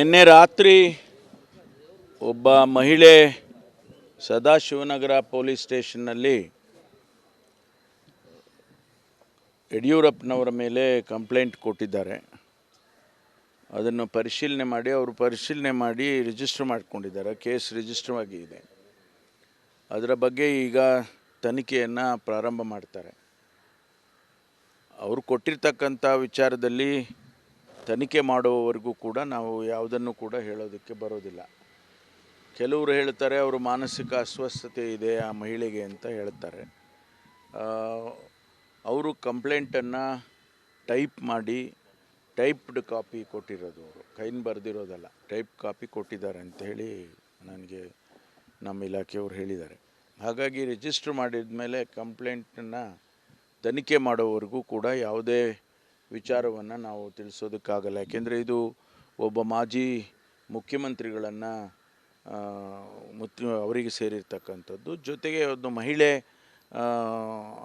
ನಿನ್ನೆ ರಾತ್ರಿ ಒಬ್ಬ ಮಹಿಳೆ ಸದಾಶಿವನಗರ ಪೊಲೀಸ್ ಸ್ಟೇಷನ್ನಲ್ಲಿ ಯಡಿಯೂರಪ್ಪನವರ ಮೇಲೆ ಕಂಪ್ಲೇಂಟ್ ಕೊಟ್ಟಿದ್ದಾರೆ. ಅದನ್ನು ಪರಿಶೀಲನೆ ಮಾಡಿ ರಿಜಿಸ್ಟರ್ ಮಾಡಿಕೊಂಡಿದ್ದಾರೆ. ಕೇಸ್ ರಿಜಿಸ್ಟರ್ ಆಗಿದೆ. ಅದರ ಬಗ್ಗೆ ಈಗ ತನಿಖೆಯನ್ನು ಪ್ರಾರಂಭ ಮಾಡ್ತಾರೆ. ಅವರು ಕೊಟ್ಟಿರ್ತಕ್ಕಂಥ ವಿಚಾರದಲ್ಲಿ ತನಿಖೆ ಮಾಡುವವರೆಗೂ ಕೂಡ ನಾವು ಯಾವುದನ್ನು ಕೂಡ ಹೇಳೋದಕ್ಕೆ ಬರೋದಿಲ್ಲ. ಕೆಲವರು ಹೇಳ್ತಾರೆ ಅವರು ಮಾನಸಿಕ ಅಸ್ವಸ್ಥತೆ ಇದೆ ಆ ಮಹಿಳೆಗೆ ಅಂತ ಹೇಳ್ತಾರೆ. ಅವರು ಕಂಪ್ಲೇಂಟನ್ನು ಟೈಪ್ ಮಾಡಿ ಟೈಪ್ಡ್ ಕಾಪಿ ಕೊಟ್ಟಿರೋದು, ಅವರು ಕೈಯಿಂದ ಬರೆದಿರೋದಲ್ಲ, ಟೈಪ್ ಕಾಪಿ ಕೊಟ್ಟಿದ್ದಾರೆ ಅಂತ ಹೇಳಿ ನನಗೆ ನಮ್ಮ ಇಲಾಖೆಯವರು ಹೇಳಿದ್ದಾರೆ. ಹಾಗಾಗಿ ರಿಜಿಸ್ಟರ್ ಮಾಡಿದ ಮೇಲೆ ಕಂಪ್ಲೇಂಟನ್ನು ತನಿಖೆ ಮಾಡೋವರೆಗೂ ಕೂಡ ಯಾವುದೇ ವಿಚಾರವನ್ನು ನಾವು ತಿಳಿಸೋದಕ್ಕಾಗಲ್ಲ. ಯಾಕೆಂದರೆ ಇದು ಒಬ್ಬ ಮಾಜಿ ಮುಖ್ಯಮಂತ್ರಿಗಳನ್ನು ಅವರಿಗೆ ಸೇರಿರ್ತಕ್ಕಂಥದ್ದು, ಜೊತೆಗೆ ಒಂದು ಮಹಿಳೆ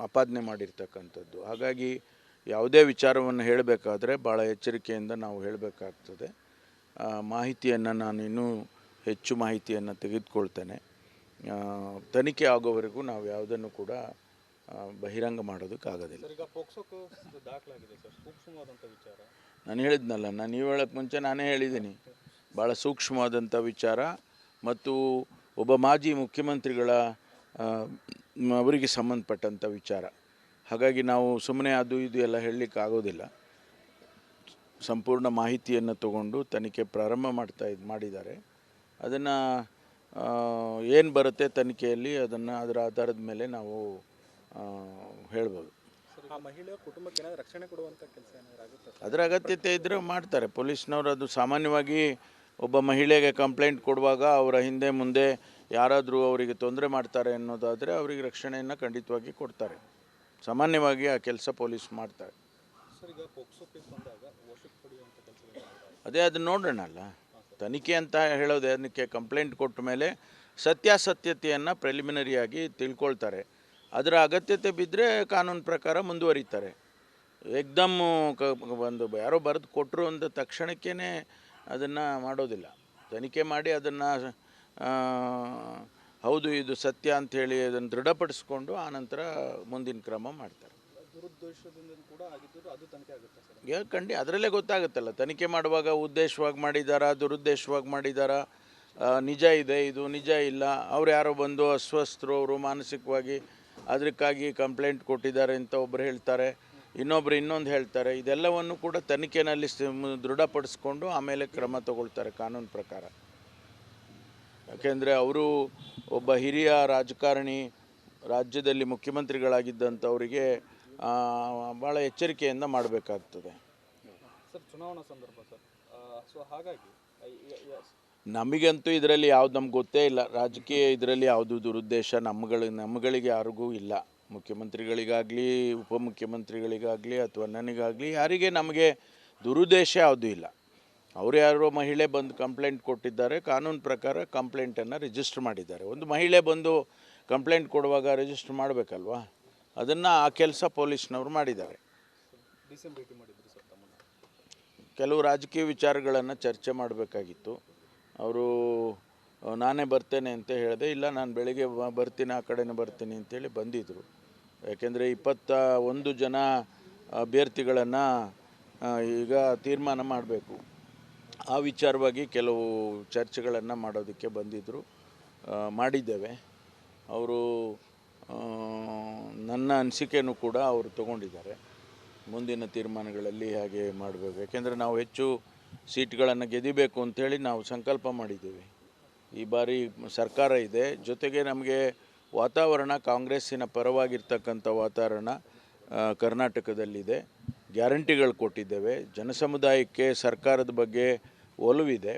ಆಪಾದನೆ ಮಾಡಿರ್ತಕ್ಕಂಥದ್ದು. ಹಾಗಾಗಿ ಯಾವುದೇ ವಿಚಾರವನ್ನು ಹೇಳಬೇಕಾದ್ರೆ ಭಾಳ ಎಚ್ಚರಿಕೆಯಿಂದ ನಾವು ಹೇಳಬೇಕಾಗ್ತದೆ. ಮಾಹಿತಿಯನ್ನು ನಾನು ಇನ್ನೂ ಹೆಚ್ಚು ಮಾಹಿತಿಯನ್ನು ತೆಗೆದುಕೊಳ್ತೇನೆ. ತನಿಖೆ ಆಗೋವರೆಗೂ ನಾವು ಯಾವುದನ್ನು ಕೂಡ ಬಹಿರಂಗ ಮಾಡೋದಕ್ಕಾಗೋದಿಲ್ಲ. ನಾನು ಹೇಳಿದ್ನಲ್ಲ, ನೀವು ಹೇಳೋಕ್ಕೆ ಮುಂಚೆ ನಾನೇ ಹೇಳಿದ್ದೀನಿ, ಭಾಳ ಸೂಕ್ಷ್ಮವಾದಂಥ ವಿಚಾರ ಮತ್ತು ಒಬ್ಬ ಮಾಜಿ ಮುಖ್ಯಮಂತ್ರಿಗಳ ಅವರಿಗೆ ಸಂಬಂಧಪಟ್ಟಂಥ ವಿಚಾರ. ಹಾಗಾಗಿ ನಾವು ಸುಮ್ಮನೆ ಅದು ಇದು ಎಲ್ಲ ಹೇಳಲಿಕ್ಕೆ ಆಗೋದಿಲ್ಲ. ಸಂಪೂರ್ಣ ಮಾಹಿತಿಯನ್ನು ತಗೊಂಡು ತನಿಖೆ ಪ್ರಾರಂಭ ಮಾಡಿದ್ದಾರೆ. ಅದನ್ನು ಏನು ಬರುತ್ತೆ ತನಿಖೆಯಲ್ಲಿ ಅದರ ಆಧಾರದ ಮೇಲೆ ನಾವು ಹೇಳ್ಬೋದು. ಅದರ ಅಗತ್ಯತೆ ಇದ್ದರೆ ಮಾಡ್ತಾರೆ ಪೊಲೀಸ್ನವರು. ಅದು ಸಾಮಾನ್ಯವಾಗಿ ಒಬ್ಬ ಮಹಿಳೆಗೆ ಕಂಪ್ಲೇಂಟ್ ಕೊಡುವಾಗ ಅವರ ಹಿಂದೆ ಮುಂದೆ ಯಾರಾದರೂ ಅವರಿಗೆ ತೊಂದರೆ ಮಾಡ್ತಾರೆ ಅನ್ನೋದಾದರೆ ಅವರಿಗೆ ರಕ್ಷಣೆಯನ್ನು ಖಂಡಿತವಾಗಿ ಕೊಡ್ತಾರೆ. ಸಾಮಾನ್ಯವಾಗಿ ಆ ಕೆಲಸ ಪೊಲೀಸ್ ಮಾಡ್ತಾರೆ. ಅದೇ ಅದನ್ನು ನೋಡೋಣ ಅಲ್ಲ, ತನಿಖೆ ಅಂತ ಹೇಳೋದೇ. ಅದಕ್ಕೆ ಕಂಪ್ಲೇಂಟ್ ಕೊಟ್ಟ ಮೇಲೆ ಸತ್ಯಾಸತ್ಯತೆಯನ್ನು ಪ್ರಿಲಿಮಿನರಿಯಾಗಿ ತಿಳ್ಕೊಳ್ತಾರೆ. ಅದರ ಅಗತ್ಯತೆ ಬಿದ್ದರೆ ಕಾನೂನು ಪ್ರಕಾರ ಮುಂದುವರಿತಾರೆ. ಏಕ್ದಮ್ ಒಂದು ಯಾರೋ ಬರೆದು ಕೊಟ್ಟರು ಅಂದ ತಕ್ಷಣಕ್ಕೇ ಅದನ್ನು ಮಾಡೋದಿಲ್ಲ. ತನಿಖೆ ಮಾಡಿ ಅದನ್ನು ಹೌದು ಇದು ಸತ್ಯ ಅಂಥೇಳಿ ಅದನ್ನು ದೃಢಪಡಿಸ್ಕೊಂಡು ಆನಂತರ ಮುಂದಿನ ಕ್ರಮ ಮಾಡ್ತಾರೆ. ಅದರಲ್ಲೇ ಗೊತ್ತಾಗುತ್ತಲ್ಲ, ತನಿಖೆ ಮಾಡುವಾಗ ಉದ್ದೇಶವಾಗಿ ಮಾಡಿದಾರಾ, ದುರುದ್ದೇಶವಾಗಿ ಮಾಡಿದಾರಾ, ನಿಜ ಇದೆ ಇದು ನಿಜ ಇಲ್ಲ, ಅವ್ರು ಯಾರೋ ಬಂದು ಅಸ್ವಸ್ಥರು, ಅವರು ಮಾನಸಿಕವಾಗಿ ಅದಕ್ಕಾಗಿ ಕಂಪ್ಲೇಂಟ್ ಕೊಟ್ಟಿದ್ದಾರೆ ಅಂತ ಒಬ್ಬರು ಹೇಳ್ತಾರೆ, ಇನ್ನೊಬ್ಬರು ಇನ್ನೊಂದು ಹೇಳ್ತಾರೆ. ಇದೆಲ್ಲವನ್ನು ಕೂಡ ತನಿಖೆಯಲ್ಲಿ ದೃಢಪಡಿಸ್ಕೊಂಡು ಆಮೇಲೆ ಕ್ರಮ ತಗೊಳ್ತಾರೆ ಕಾನೂನು ಪ್ರಕಾರ. ಯಾಕೆಂದರೆ ಅವರು ಒಬ್ಬ ಹಿರಿಯ ರಾಜಕಾರಣಿ, ರಾಜ್ಯದಲ್ಲಿ ಮುಖ್ಯಮಂತ್ರಿಗಳಾಗಿದ್ದಂಥವರಿಗೆ ಭಾಳ ಎಚ್ಚರಿಕೆಯಿಂದ ಮಾಡಬೇಕಾಗ್ತದೆ. ಚುನಾವಣಾ ಸಂದರ್ಭ ಸರ್, ಸೊ ಹಾಗಾಗಿ ನಮಗಂತೂ ಇದರಲ್ಲಿ ಯಾವುದು ನಮ್ಗೆ ಗೊತ್ತೇ ಇಲ್ಲ. ರಾಜಕೀಯ ಇದರಲ್ಲಿ ಯಾವುದು ದುರುದ್ದೇಶ ನಮ್ಮಗಳಿಗೆ ಯಾರಿಗೂ ಇಲ್ಲ. ಮುಖ್ಯಮಂತ್ರಿಗಳಿಗಾಗಲಿ ಉಪಮುಖ್ಯಮಂತ್ರಿಗಳಿಗಾಗಲಿ ಅಥವಾ ನನಗಾಗಲಿ ಯಾರಿಗೆ ನಮಗೆ ದುರುದ್ದೇಶ ಯಾವುದೂ ಇಲ್ಲ. ಅವರು ಯಾರೋ ಮಹಿಳೆ ಬಂದು ಕಂಪ್ಲೇಂಟ್ ಕೊಟ್ಟಿದ್ದಾರೆ, ಕಾನೂನು ಪ್ರಕಾರ ಕಂಪ್ಲೇಂಟನ್ನು ರಿಜಿಸ್ಟರ್ ಮಾಡಿದ್ದಾರೆ. ಒಂದು ಮಹಿಳೆ ಬಂದು ಕಂಪ್ಲೇಂಟ್ ಕೊಡುವಾಗ ರಿಜಿಸ್ಟರ್ ಮಾಡಬೇಕಲ್ವಾ, ಅದನ್ನು ಆ ಕೆಲಸ ಪೊಲೀಸ್ನವರು ಮಾಡಿದ್ದಾರೆ. ಕೆಲವು ರಾಜಕೀಯ ವಿಚಾರಗಳನ್ನು ಚರ್ಚೆ ಮಾಡಬೇಕಾಗಿತ್ತು. ಅವರು ನಾನೇ ಬರ್ತೇನೆ ಅಂತ ಹೇಳಿದೆ. ಇಲ್ಲ, ನಾನು ಬೆಳಿಗ್ಗೆ ಬರ್ತೀನಿ, ಆ ಕಡೆನೇ ಬರ್ತೀನಿ ಅಂತೇಳಿ ಬಂದಿದ್ದರು. ಯಾಕೆಂದರೆ 21 ಜನ ಅಭ್ಯರ್ಥಿಗಳನ್ನು ಈಗ ತೀರ್ಮಾನ ಮಾಡಬೇಕು. ಆ ವಿಚಾರವಾಗಿ ಕೆಲವು ಚರ್ಚೆಗಳನ್ನು ಮಾಡೋದಕ್ಕೆ ಬಂದಿದ್ದರು. ಮಾಡಿದ್ದೇವೆ. ಅವರು ನನ್ನ ಅನಿಸಿಕೆಯೂ ಕೂಡ ಅವರು ತಗೊಂಡಿದ್ದಾರೆ. ಮುಂದಿನ ತೀರ್ಮಾನಗಳಲ್ಲಿ ಹಾಗೆ ಮಾಡಬೇಕು. ಯಾಕೆಂದರೆ ನಾವು ಹೆಚ್ಚು ಸೀಟ್ಗಳನ್ನು ಗೆದಿಬೇಕು ಅಂಥೇಳಿ ನಾವು ಸಂಕಲ್ಪ ಮಾಡಿದ್ದೇವೆ. ಈ ಬಾರಿ ಸರ್ಕಾರ ಇದೆ, ಜೊತೆಗೆ ನಮಗೆ ವಾತಾವರಣ ಕಾಂಗ್ರೆಸ್ಸಿನ ಪರವಾಗಿರ್ತಕ್ಕಂಥ ವಾತಾವರಣ ಕರ್ನಾಟಕದಲ್ಲಿದೆ. ಗ್ಯಾರಂಟಿಗಳು ಕೊಟ್ಟಿದ್ದೇವೆ. ಜನಸಮುದಾಯಕ್ಕೆ ಸರ್ಕಾರದ ಬಗ್ಗೆ ಒಲವಿದೆ.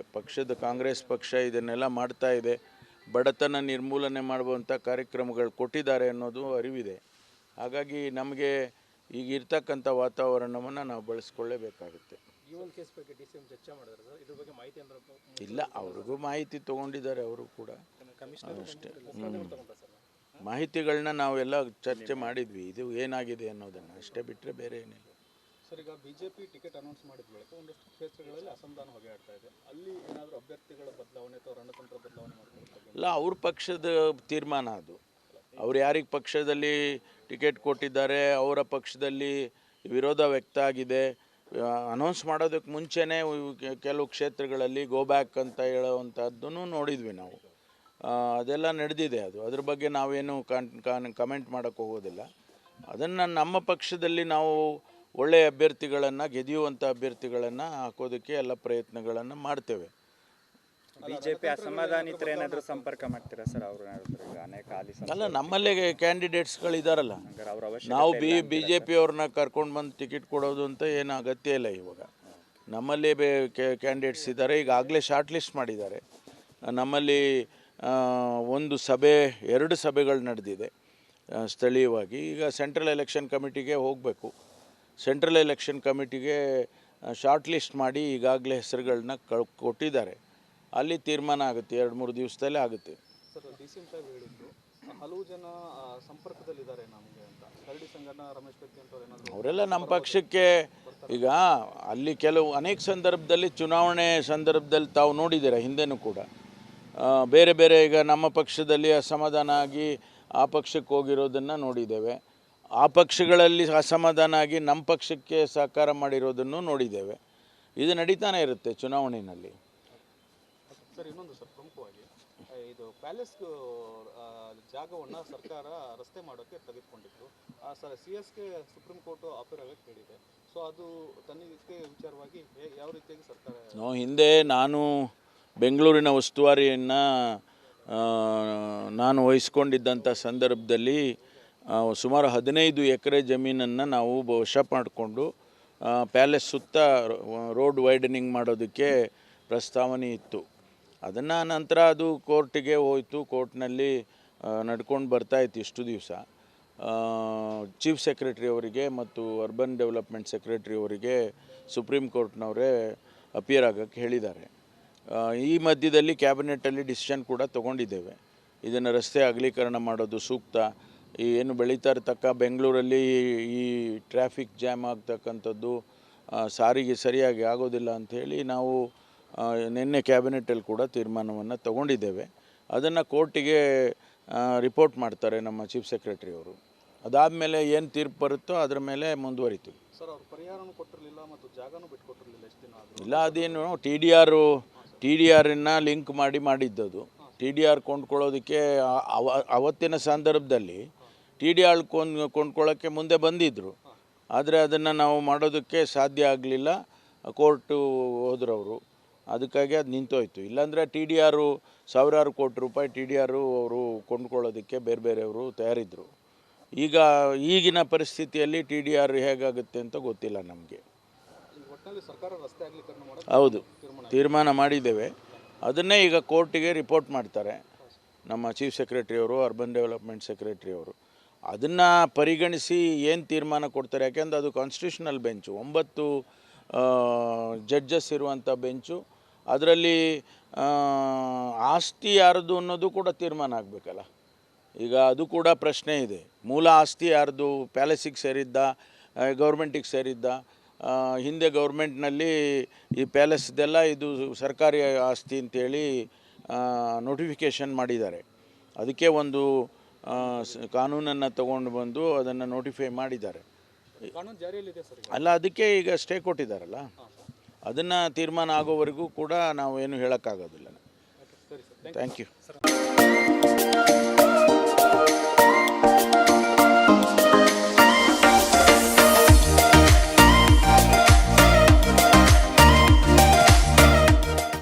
ಕಾಂಗ್ರೆಸ್ ಪಕ್ಷ ಇದನ್ನೆಲ್ಲ ಮಾಡ್ತಾ ಇದೆ. ಬಡತನ ನಿರ್ಮೂಲನೆ ಮಾಡುವಂಥ ಕಾರ್ಯಕ್ರಮಗಳು ಕೊಟ್ಟಿದ್ದಾರೆ ಅನ್ನೋದು ಅರಿವಿದೆ. ಹಾಗಾಗಿ ನಮಗೆ ಈಗ ಇರ್ತಕ್ಕಂಥ ವಾತಾವರಣವನ್ನು ನಾವು ಬಳಸ್ಕೊಳ್ಳೇಬೇಕಾಗುತ್ತೆ. ಇಲ್ಲ, ಅವ್ರಿಗೂ ಮಾಹಿತಿ ತೊಗೊಂಡಿದ್ದಾರೆ, ಅವರು ಕೂಡ ಅಷ್ಟೇ. ಮಾಹಿತಿಗಳನ್ನ ನಾವೆಲ್ಲ ಚರ್ಚೆ ಮಾಡಿದ್ವಿ, ಇದು ಏನಾಗಿದೆ ಅನ್ನೋದನ್ನು ಅಷ್ಟೇ ಬಿಟ್ಟರೆ ಬೇರೆ ಏನಿಲ್ಲ. ಸರ್, ಈಗ ಬಿಜೆಪಿ ಟಿಕೆಟ್ ಅನೌನ್ಸ್ ಮಾಡಿದ ಬಳಿಕ ಒಂದಷ್ಟು ಕ್ಷೇತ್ರಗಳಲ್ಲಿ ಅಸಮಾಧಾನ ಹೊಗೆಯಾಡ್ತಾ ಇದೆ. ಅಲ್ಲಿ ಏನಾದರೂ ಅಭ್ಯರ್ಥಿಗಳ ಬದಲಾವಣೆ ಅಥವಾ ರಣತಂತ್ರ ಬದಲಾವಣೆ ಮಾಡ್ಕೊಳ್ತಾರೆ? ಇಲ್ಲ, ಅವ್ರ ಪಕ್ಷದ ತೀರ್ಮಾನ ಅದು. ಅವ್ರು ಯಾರಿಗೆ ಪಕ್ಷದಲ್ಲಿ ಟಿಕೆಟ್ ಕೊಟ್ಟಿದ್ದಾರೆ, ಅವರ ಪಕ್ಷದಲ್ಲಿ ವಿರೋಧ ವ್ಯಕ್ತ ಆಗಿದೆ. ಅನೌನ್ಸ್ ಮಾಡೋದಕ್ಕೆ ಮುಂಚೆನೇ ಕೆಲವು ಕ್ಷೇತ್ರಗಳಲ್ಲಿ ಗೋ ಬ್ಯಾಕ್ ಅಂತ ಹೇಳೋವಂಥದ್ದನ್ನು ನೋಡಿದ್ವಿ ನಾವು. ಅದೆಲ್ಲ ನಡೆದಿದೆ. ಅದ್ರ ಬಗ್ಗೆ ನಾವೇನು ಕಮೆಂಟ್ ಮಾಡೋಕ್ಕೆ ಹೋಗೋದಿಲ್ಲ. ಅದನ್ನು ನಮ್ಮ ಪಕ್ಷದಲ್ಲಿ ನಾವು ಒಳ್ಳೆಯ ಅಭ್ಯರ್ಥಿಗಳನ್ನು, ಗೆದಿಯುವಂಥ ಅಭ್ಯರ್ಥಿಗಳನ್ನು ಹಾಕೋದಕ್ಕೆ ಎಲ್ಲ ಪ್ರಯತ್ನಗಳನ್ನು ಮಾಡ್ತೇವೆ. ಬಿಜೆಪಿ ಅಸಮಾಧಾನಿತರ ಏನಾದರೂ ಸಂಪರ್ಕ ಮಾಡ್ತೀರಾ ಸರ್? ಅವರು ಈಗ ಅನೇಕ ಹಾಲಿ ಅಲ್ಲ, ನಮ್ಮಲ್ಲೇ ಕ್ಯಾಂಡಿಡೇಟ್ಸ್ಗಳಿದಾರಲ್ಲ, ಅವ್ರ ಅವಶ್ಯಕತೆ ನಾವು ಬಿ ಜೆ ಪಿಯವ್ರನ್ನ ಕರ್ಕೊಂಡು ಬಂದು ಟಿಕೆಟ್ ಕೊಡೋದು ಅಂತ ಏನು ಅಗತ್ಯ ಇಲ್ಲ. ಇವಾಗ ನಮ್ಮಲ್ಲಿ ಕ್ಯಾಂಡಿಡೇಟ್ಸ್ ಇದ್ದಾರೆ. ಈಗಾಗಲೇ ಶಾರ್ಟ್ ಲಿಸ್ಟ್ ಮಾಡಿದ್ದಾರೆ. ನಮ್ಮಲ್ಲಿ ಒಂದು ಸಭೆ, 2 ಸಭೆಗಳು ನಡೆದಿದೆ ಸ್ಥಳೀಯವಾಗಿ. ಈಗ ಸೆಂಟ್ರಲ್ ಎಲೆಕ್ಷನ್ ಕಮಿಟಿಗೆ ಹೋಗಬೇಕು. ಸೆಂಟ್ರಲ್ ಎಲೆಕ್ಷನ್ ಕಮಿಟಿಗೆ ಶಾರ್ಟ್ ಲಿಸ್ಟ್ ಮಾಡಿ ಈಗಾಗಲೇ ಹೆಸರುಗಳನ್ನ ಕೊಟ್ಟಿದ್ದಾರೆ. ಅಲ್ಲಿ ತೀರ್ಮಾನ ಆಗುತ್ತೆ, 2-3 ದಿವಸದಲ್ಲೇ ಆಗುತ್ತೆ. ಸರ್, ಡಿ.ಸಿ.ಎಂ ಸಾಹೇಬ್ ಹೇಳಿದ್ರು ಹಲವು ಜನ ಸಂಪರ್ಕದಲ್ಲಿದ್ದಾರೆ ನಮಗೆ ಅಂತ. ಕರಡಿ ಸಂಗಣ್ಣ, ರಮೇಶ್ ಕತ್ತಿ ಅಂತವ್ರು ಏನಾದರೂ ಅವರೆಲ್ಲ ನಮ್ಮ ಪಕ್ಷಕ್ಕೆ ಈಗ ಅಲ್ಲಿ ಅನೇಕ ಸಂದರ್ಭದಲ್ಲಿ, ಚುನಾವಣೆ ಸಂದರ್ಭದಲ್ಲಿ ತಾವು ನೋಡಿದ್ದೀರ ಹಿಂದೆನೂ ಕೂಡ ಬೇರೆ ಬೇರೆ, ಈಗ ನಮ್ಮ ಪಕ್ಷದಲ್ಲಿ ಅಸಮಾಧಾನ ಆಗಿ ಆ ಪಕ್ಷಕ್ಕೆ ಹೋಗಿರೋದನ್ನು ನೋಡಿದ್ದೇವೆ. ಆ ಪಕ್ಷಗಳಲ್ಲಿ ಅಸಮಾಧಾನ ಆಗಿ ನಮ್ಮ ಪಕ್ಷಕ್ಕೆ ಸಹಕಾರ ಮಾಡಿರೋದನ್ನು ನೋಡಿದ್ದೇವೆ. ಇದು ನಡೀತಾನೆ ಇರುತ್ತೆ ಚುನಾವಣೆಯಲ್ಲಿ. ಸರ್, ಇನ್ನೊಂದು ಸರ್, ಪ್ರಮುಖವಾಗಿ ಇದು ಪ್ಯಾಲೇಸ್ ಜಾಗವನ್ನು ಸರ್ಕಾರ ರಸ್ತೆ ಮಾಡೋಕ್ಕೆ ತೆಗೆದುಕೊಂಡಿತ್ತು. ಸರ್, CS-ಗೆ ಸುಪ್ರೀಂ ಕೋರ್ಟ್ ಆಫರ್ ಆಗಕ್ಕೆ ಹೇಳಿದೆ. ಸೊ ಅದು ತನಿಖೆ ವಿಚಾರವಾಗಿ ಯಾವ ರೀತಿಯಾಗಿ ಸರ್ಕಾರ ಹಿಂದೆ ನಾನು ಬೆಂಗಳೂರಿನ ಉಸ್ತುವಾರಿಯನ್ನು ನಾನು ವಹಿಸ್ಕೊಂಡಿದ್ದಂಥ ಸಂದರ್ಭದಲ್ಲಿ ಸುಮಾರು 15 ಎಕರೆ ಜಮೀನನ್ನು ನಾವು ವಶ ಮಾಡಿಕೊಂಡು ಪ್ಯಾಲೇಸ್ ಸುತ್ತ ರೋಡ್ ವೈಡನಿಂಗ್ ಮಾಡೋದಕ್ಕೆ ಪ್ರಸ್ತಾವನೆ ಇತ್ತು. ಅದನ್ನು ನಂತರ ಅದು ಕೋರ್ಟಿಗೆ ಹೋಯಿತು. ಕೋರ್ಟ್ನಲ್ಲಿ ನಡ್ಕೊಂಡು ಬರ್ತಾಯಿತ್ತು ಇಷ್ಟು ದಿವಸ. ಚೀಫ್ ಸೆಕ್ರೆಟರಿ ಅವರಿಗೆ ಮತ್ತು ಅರ್ಬನ್ ಡೆವಲಪ್ಮೆಂಟ್ ಸೆಕ್ರೆಟರಿ ಅವರಿಗೆ ಸುಪ್ರೀಂ ಕೋರ್ಟ್ನವರೇ ಅಪಿಯರ್ ಆಗೋಕ್ಕೆ ಹೇಳಿದ್ದಾರೆ. ಈ ಮಧ್ಯದಲ್ಲಿ ಕ್ಯಾಬಿನೆಟ್ಟಲ್ಲಿ ಡಿಸಿಷನ್ ಕೂಡ ತೊಗೊಂಡಿದ್ದೇವೆ. ಇದನ್ನು ರಸ್ತೆ ಅಗಲೀಕರಣ ಮಾಡೋದು ಸೂಕ್ತ. ಈ ಏನು ಬೆಳೀತಾ ಇರ್ತಕ್ಕ ಬೆಂಗಳೂರಲ್ಲಿ ಈ ಟ್ರಾಫಿಕ್ ಜಾಮ್ ಆಗ್ತಕ್ಕಂಥದ್ದು ಸಾರಿಗೆ ಸರಿಯಾಗಿ ಆಗೋದಿಲ್ಲ ಅಂಥೇಳಿ ನಾವು ನಿನ್ನೆ ಕ್ಯಾಬಿನೆಟ್ಟಲ್ಲಿ ಕೂಡ ತೀರ್ಮಾನವನ್ನು ತೊಗೊಂಡಿದ್ದೇವೆ. ಅದನ್ನು ಕೋರ್ಟಿಗೆ ರಿಪೋರ್ಟ್ ಮಾಡ್ತಾರೆ ನಮ್ಮ ಚೀಫ್ ಸೆಕ್ರೆಟರಿ ಅವರು. ಅದಾದಮೇಲೆ ಏನು ತೀರ್ಪು ಬರುತ್ತೋ ಅದರ ಮೇಲೆ ಮುಂದುವರಿತೀವಿ. ಸರ್, ಅವ್ರು ಪರಿಹಾರನೂ ಕೊಟ್ಟಿರಲಿಲ್ಲ ಮತ್ತು ಜಾಗನೂ ಬಿಟ್ಕೊಟ್ಟಿರಲಿಲ್ಲ. ಎಷ್ಟು ದಿನ ಆದರೂ ಇಲ್ಲ, ಅದೇನು ಟಿ ಡಿ ಆರನ್ನು ಲಿಂಕ್ ಮಾಡಿದ್ದದು. ಟಿ ಡಿ ಆರ್ ಕೊಂಡ್ಕೊಳ್ಳೋದಕ್ಕೆ ಅವತ್ತಿನ ಸಂದರ್ಭದಲ್ಲಿ ಟಿ ಡಿ ಆರ್ ಕೊಂಡ್ಕೊಳ್ಳೋಕ್ಕೆ ಮುಂದೆ ಬಂದಿದ್ದರು. ಆದರೆ ಅದನ್ನು ನಾವು ಮಾಡೋದಕ್ಕೆ ಸಾಧ್ಯ ಆಗಲಿಲ್ಲ. ಕೋರ್ಟು ಹೋದ್ರವರು. ಅದಕ್ಕಾಗಿ ಅದು ನಿಂತೋಯ್ತು. ಇಲ್ಲಾಂದರೆ ಟಿ ಡಿ ಆರು ಸಾವಿರಾರು ಕೋಟಿ ರೂಪಾಯಿ ಟಿ ಡಿ ಆರು ಅವರು ಕೊಂಡ್ಕೊಳ್ಳೋದಕ್ಕೆ ಬೇರೆಯವರು ತಯಾರಿದ್ದರು. ಈಗಿನ ಪರಿಸ್ಥಿತಿಯಲ್ಲಿ ಟಿ ಡಿ ಆರ್ ಹೇಗಾಗುತ್ತೆ ಅಂತ ಗೊತ್ತಿಲ್ಲ ನಮಗೆ. ಒಟ್ಟಿನಲ್ಲಿ ಸರ್ಕಾರ ರಸ್ತೆ ಅಗಲೀಕರಣ ಮಾಡೋದು ಹೌದು, ತೀರ್ಮಾನ ಮಾಡಿದ್ದೇವೆ. ಅದನ್ನೇ ಈಗ ಕೋರ್ಟಿಗೆ ರಿಪೋರ್ಟ್ ಮಾಡ್ತಾರೆ ನಮ್ಮ ಚೀಫ್ ಸೆಕ್ರೆಟರಿ ಅವರು, ಅರ್ಬನ್ ಡೆವಲಪ್ಮೆಂಟ್ ಸೆಕ್ರೆಟರಿ ಅವರು. ಅದನ್ನು ಪರಿಗಣಿಸಿ ಏನು ತೀರ್ಮಾನ ಕೊಡ್ತಾರೆ. ಯಾಕೆಂದ್ರೆ ಅದು ಕಾನ್ಸ್ಟಿಟ್ಯೂಷನಲ್ ಬೆಂಚು, 9 ಜಡ್ಜಸ್ ಇರುವಂಥ ಬೆಂಚು. ಅದರಲ್ಲಿ ಆಸ್ತಿ ಯಾರ್ದು ಅನ್ನೋದು ಕೂಡ ತೀರ್ಮಾನ ಆಗಬೇಕಲ್ಲ. ಈಗ ಅದು ಕೂಡ ಪ್ರಶ್ನೆ ಇದೆ. ಮೂಲ ಆಸ್ತಿ ಯಾರ್ದು, ಪ್ಯಾಲೇಸಿಗೆ ಸೇರಿದ್ದ, ಗೌರ್ಮೆಂಟಿಗೆ ಸೇರಿದ್ದ? ಹಿಂದೆ ಗೌರ್ಮೆಂಟ್ನಲ್ಲಿ ಈ ಪ್ಯಾಲೇಸ್ದೆಲ್ಲ ಇದು ಸರ್ಕಾರಿ ಆಸ್ತಿ ಅಂತೇಳಿ ನೋಟಿಫಿಕೇಷನ್ ಮಾಡಿದ್ದಾರೆ. ಅದಕ್ಕೆ ಒಂದು ಕಾನೂನನ್ನು ತಗೊಂಡು ಬಂದು ಅದನ್ನು ನೋಟಿಫೈ ಮಾಡಿದ್ದಾರೆ. ಕಾನೂನು ಜಾರಿಯಲ್ಲಿದೆ ಸರ್. ಅಲ್ಲ, ಅದಕ್ಕೆ ಈಗ ಸ್ಟೇ ಕೊಟ್ಟಿದ್ದಾರಲ್ಲ, ಅದನ್ನು ತೀರ್ಮಾನ ಆಗೋವರೆಗೂ ಕೂಡ ನಾವು ಏನು ಹೇಳೋಕ್ಕಾಗೋದಿಲ್ಲ. ಸರಿ ಸರ್, ಥ್ಯಾಂಕ್ ಯು.